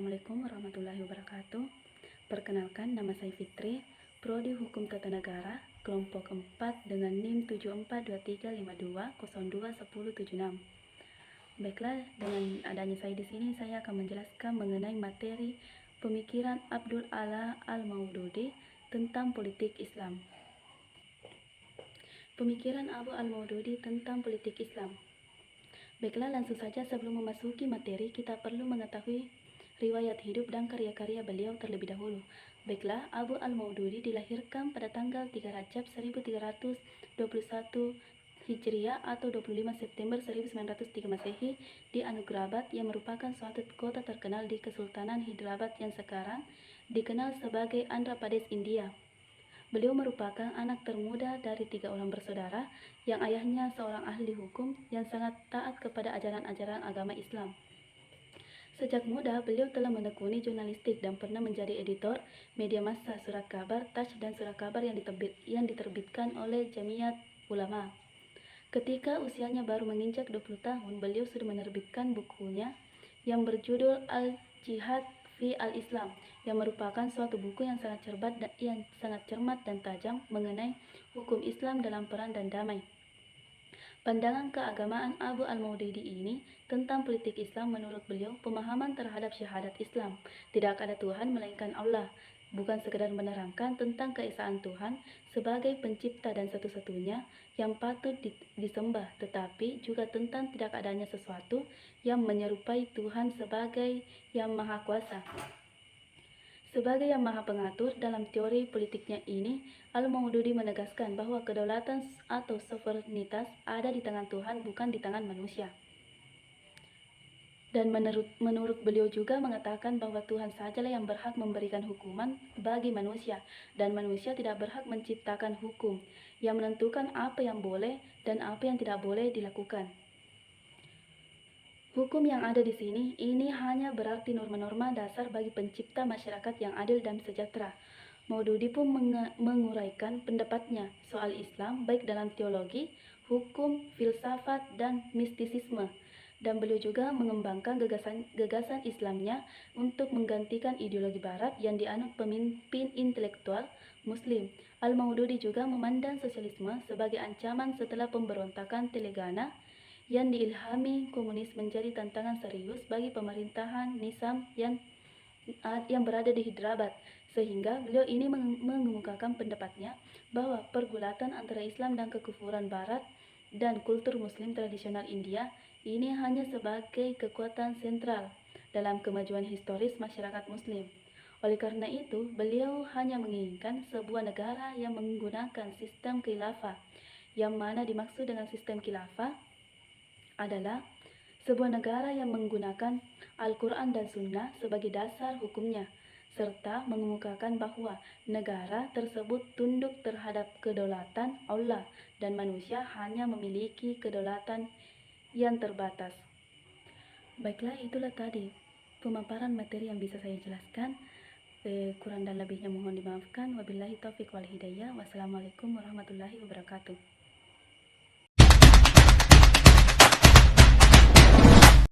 Assalamualaikum warahmatullahi wabarakatuh. Perkenalkan, nama saya Fitri, Prodi Hukum Tata Negara, kelompok 4 dengan NIM 742352021076. Baiklah, dengan adanya saya di sini, saya akan menjelaskan mengenai materi pemikiran Abdul Ala Al-Maududi tentang politik Islam. Pemikiran Abu Al-Maududi tentang politik Islam. Baiklah, langsung saja sebelum memasuki materi, kita perlu mengetahui riwayat hidup dan karya-karya beliau terlebih dahulu. Baiklah, Abu Al-Maududi dilahirkan pada tanggal 3 Rajab 1321 Hijriah atau 25 September 1903 Masehi di Anugerabad yang merupakan suatu kota terkenal di Kesultanan Hyderabad yang sekarang dikenal sebagai Andhra Pradesh, India. Beliau merupakan anak termuda dari 3 orang bersaudara yang ayahnya seorang ahli hukum yang sangat taat kepada ajaran-ajaran agama Islam. Sejak muda, beliau telah menekuni jurnalistik dan pernah menjadi editor media massa surat kabar Taj dan surat kabar yang diterbitkan oleh Jamiat Ulama. Ketika usianya baru menginjak 20 tahun, beliau sudah menerbitkan bukunya yang berjudul Al-Jihad fi Al-Islam, yang merupakan suatu buku yang sangat cermat dan tajam mengenai hukum Islam dalam perang dan damai. Pandangan keagamaan Abu Al-Maududi ini tentang politik Islam menurut beliau pemahaman terhadap syahadat Islam. Tidak ada Tuhan melainkan Allah, bukan sekadar menerangkan tentang keesaan Tuhan sebagai pencipta dan satu-satunya yang patut disembah, tetapi juga tentang tidak adanya sesuatu yang menyerupai Tuhan sebagai yang maha kuasa. Sebagai yang maha pengatur, dalam teori politiknya ini, Al-Maududi menegaskan bahwa kedaulatan atau sovereinitas ada di tangan Tuhan, bukan di tangan manusia. Dan menurut beliau juga mengatakan bahwa Tuhan sajalah yang berhak memberikan hukuman bagi manusia, dan manusia tidak berhak menciptakan hukum yang menentukan apa yang boleh dan apa yang tidak boleh dilakukan. Hukum yang ada di sini ini hanya berarti norma-norma dasar bagi pencipta masyarakat yang adil dan sejahtera. Maududi pun menguraikan pendapatnya soal Islam baik dalam teologi, hukum, filsafat, dan mistisisme. Dan beliau juga mengembangkan gagasan Islamnya untuk menggantikan ideologi Barat yang dianut pemimpin intelektual Muslim. Al-Maududi juga memandang sosialisme sebagai ancaman setelah pemberontakan Telanggana yang diilhami komunis menjadi tantangan serius bagi pemerintahan Nizam yang berada di Hyderabad, sehingga beliau ini mengemukakan pendapatnya bahwa pergulatan antara Islam dan kekufuran Barat dan kultur Muslim tradisional India ini hanya sebagai kekuatan sentral dalam kemajuan historis masyarakat Muslim. Oleh karena itu, beliau hanya menginginkan sebuah negara yang menggunakan sistem khilafah, yang mana dimaksud dengan sistem khilafah adalah sebuah negara yang menggunakan Al-Quran dan Sunnah sebagai dasar hukumnya, serta mengemukakan bahwa negara tersebut tunduk terhadap kedaulatan Allah dan manusia hanya memiliki kedaulatan yang terbatas. Baiklah, itulah tadi pemaparan materi yang bisa saya jelaskan. Kurang dan lebihnya mohon dimaafkan. Wabillahi taufiq wal hidayah. Wassalamualaikum warahmatullahi wabarakatuh.